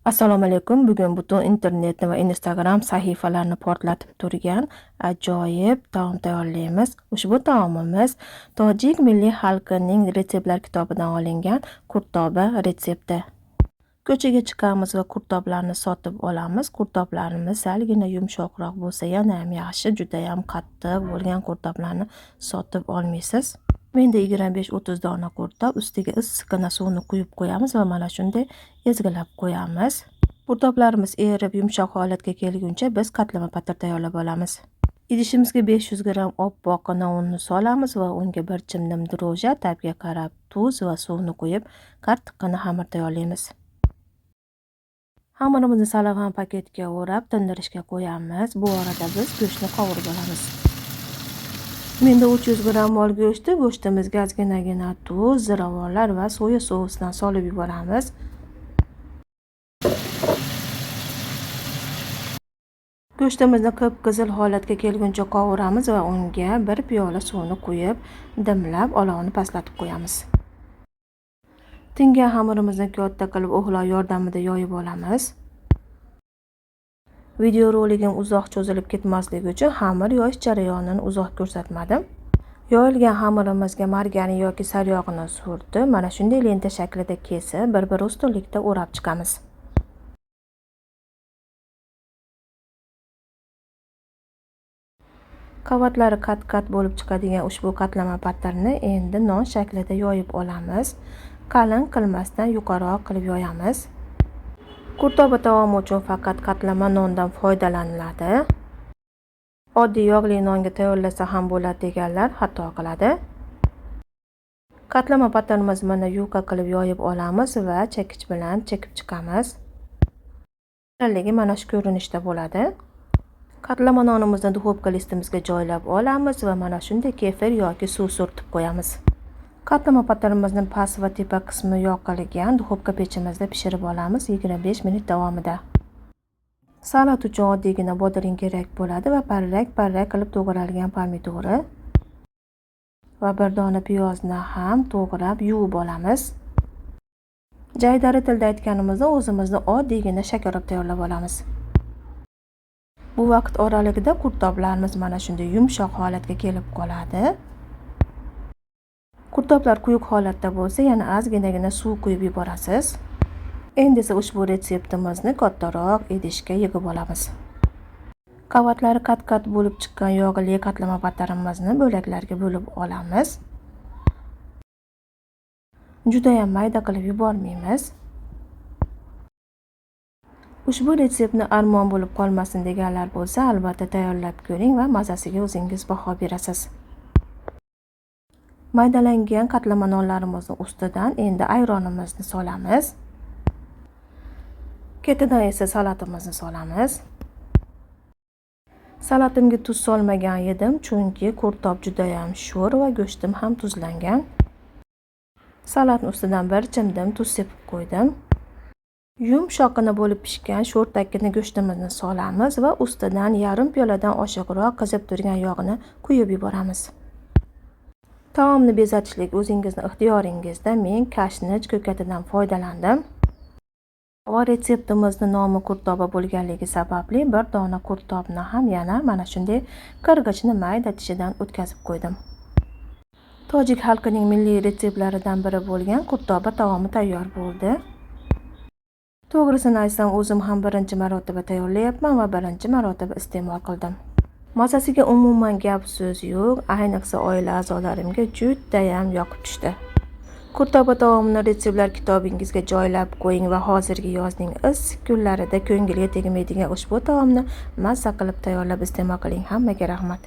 Assalomu alaykum. Bugun butun internetni va Instagram sahifalarini portlatib turgan ajoyib taom tayyorlaymiz. Ushbu taomimiz tojik milliy xalqining retseptlar kitobidan olingan qurtoba retsepti. Ko'chaga chiqamiz va qurtoblarni sotib olamiz. Qurtoblarimiz salgina yumshoqroq bo'lsa yana ham yaxshi, juda ham qattiq bo'lgan qurtoblarni sotib olmaysiz. Menda 25-30 dona qurtob, ustiga issiqqina suvni quyib qo'yamiz va mana shunday ezgilab qo'yamiz. Qurtoblarimiz erib yumshoq holatga kelguncha biz qatlama patir tayyorlab olamiz. Idishimizga 500 gram oppoq unni solamiz va unga bir chimdim dro'ja, tabga qarab tuz va suvni quyib qattiqqina xamir tayyorlaymiz. Xamirimizni salag'an paketga o'rab tindirishga qo'yamiz. Bu orada biz go'shtni qovurib olamiz. Menda 300 gram mol go'shti, go'shtimizga ozginagina tuz, ziravorlar va soya sosidan solib yuboramiz. Go'shtimizni qip-qizil holatga kelguncha qovuramiz va unga 1 piyola suvni quyib, dimlab, olovni pastlatib qo'yamiz. Tingan xamirimizni katta qilib o'g'loq yordamida yoyib olamiz. Video roligim uzoq cho'zilib ketmasligi uchun xamir yoyish jarayonini uzoq ko'rsatmadim. Yoyilgan xamirimizga margarin yoki saryog'ini surtib, mana shunday lenta shaklida kesib, bir-bir ustunlikda o'rab chiqamiz. Qavatlari qat-qat bo'lib chiqadigan ushbu qatlama patirni endi non shaklida yoyib olamiz. Qalin qilmasdan yuqoriroq qilib yoyamiz. Qurtoba taomi uchun faqat qatlama nondan foydalaniladi. Oddiy yog'li nonga tayyorlasa ham bo'ladi deganlar xato qiladi. Qatlama patirimizni mana yupqa qilib yoyib olamiz va chekich bilan chekib chiqamiz. Shirinligi mana shu ko'rinishda bo'ladi. Qatlama nonimizni duxovka listimizga joylab olamiz va mana shunday kefir yoki suv surtib qo'yamiz. Qatlama patirimizni past va tepa qismi yoqilgan duxovka pechimizda pishirib olamiz 25 minut davomida. Salat uchun oddiygina bodring kerak bo'ladi va parrak-parrak qilib to'g'ralgan pomidori va bir dona piyozni ham to'g'rab yuvib olamiz. Jaydari tilda aytganimizda o'zimizni oddiygina shakarop tayyorlab olamiz. Bu vaqt oralig'ida qurtoblarimiz mana shunday yumshoq holatga kelib qoladi. Qurtoblar quyuq holatda bo'lsa, yana ozginagina suv quyib yuborasiz. Endi esa ushbu retseptimizni kattaroq idishga yig'ib olamiz. Qavatlari qat-qat bo'lib chiqqan yog'li qatlama patirimizni bo'laklarga bo'lib olamiz. Juda ham mayda qilib yubormaymiz. Ushbu retseptni armon bo'lib qolmasin deganlar bo'lsa, albatta tayyorlab ko'ring va mazasiga o'zingiz baho berasiz. Maydalangan qatlama nonlarimizni ustidan endi ayronimizni solamiz. Ketidan esa salatimizni solamiz. Salatimga tuz solmagan edim, chunki qurtob juda ham sho'r va go'shtim ham tuzlangan. Salatning ustidan bir chimdim tuz sepib qo'ydim. Yumshoqqina bo'lib pishgan sho'rtakkina go'shtimizni solamiz va ustidan yarim piyoladan oshiqroq qizib turgan yog'ni quyib yuboramiz. Taomni bezatishlik o'zingizning ixtiyoringizda. Men kashnich ko'katidan foydalandim. Va retseptimizning nomi qurtoba bo'lganligi sababli bir dona qurtobni ham yana mana shunday qirg'ichni mayda tishidan o'tkazib qo'ydim. Tojik xalqining milliy retseptlaridan biri bo'lgan qurtoba taomi tayyor bo'ldi. To'g'risini aytsam, o'zim ham birinchi marotaba tayyorlayapman va birinchi marotaba iste'mol qildim. Mazasiga umuman gap so'z yo'q, ayniqsa oila a'zolarimga juda ham yoqib tushdi. Qurtoba taomini retseptlar kitobingizga joylab qo'ying va hozirgi yozning issiq kunlarida ko'ngilga tegmaydigan ushbu taomni mazza qilib tayyorlab iste'mol qiling. Hammaga rahmat.